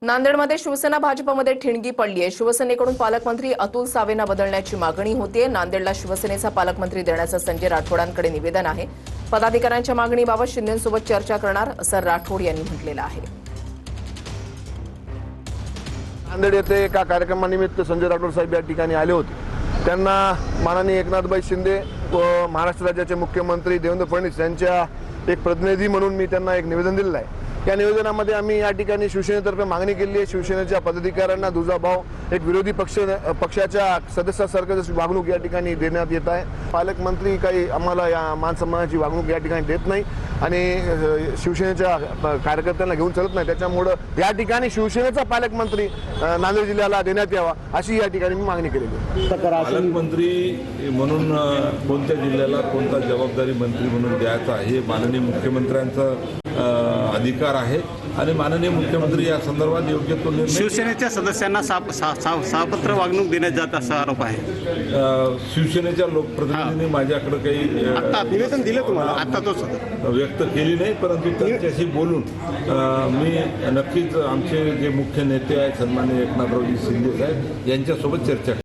नांदेडमध्ये शिवसेना भाजपमध्ये ठिणगी पडली आहे। शिवसेनेकडून पालकमंत्री अतुल सावेंना बदलण्याची मागणी होतीये। नांदेडला शिवसेनेचा पालकमंत्री देण्याचं संजय राठोडांकडे निवेदन आहे। पदाधिकाऱ्यांच्या मागणीबाबत शिंदेंसोबत चर्चा करणार असं राठोड यांनी म्हटलेलं आहे। नांदेड येथे एका कार्यक्रमानिमित्त संजय राठोड साहेब या ठिकाणी आले होते। त्यांना माननीय एकनाथभाई शिंदे व महाराष्ट्र राज्याचे मुख्यमंत्री देवेंद्र फडणवीस यांच्या एक प्रतिनिधी म्हणून मी त्यांना एक निवेदन दिलेलं आहे। या निवेदनामध्ये आम्ही या ठिकाणी शिवसेनेतर्फे मागणी केली आहे, शिवसेनेच्या पदाधिकाऱ्यांना दुजाभाव एक विरोधी पक्षाच्या सदस्यासारखं जशी वागणूक या ठिकाणी देण्यात येत आहे। पालकमंत्री काही आम्हाला या मानसन्मानाची वागणूक या ठिकाणी देत नाही आणि शिवसेनेच्या कार्यकर्त्यांना घेऊन चालत नाही। त्याच्यामुळे या ठिकाणी शिवसेनेचा पालकमंत्री नांदेड जिल्ह्याला देण्यात यावा अशी या ठिकाणी मी मागणी केलेली आहे। पालकमंत्री म्हणून कोणत्या जिल्ह्याला कोणता जबाबदारी मंत्री म्हणून द्यायचा हे माननीय मुख्यमंत्र्यांचा अधिकार आहे आणि माननीय मुख्यमंत्री या संदर्भात योग्य तो निर्णय। शिवसेनेच्या सदस्यांना सहापत्र वागणूक देण्यात जात असा आरोप आहे। शिवसेनेच्या लोकप्रतिनिधींनी माझ्याकडे काही निवेदन दिलं तुम्हाला आता तोच व्यक्त केली नाही, परंतु त्यांच्याशी बोलून मी नक्कीच आमचे जे मुख्य नेते आहेत सन्माननीय एकनाथरावजी शिंदे साहेब यांच्यासोबत चर्चा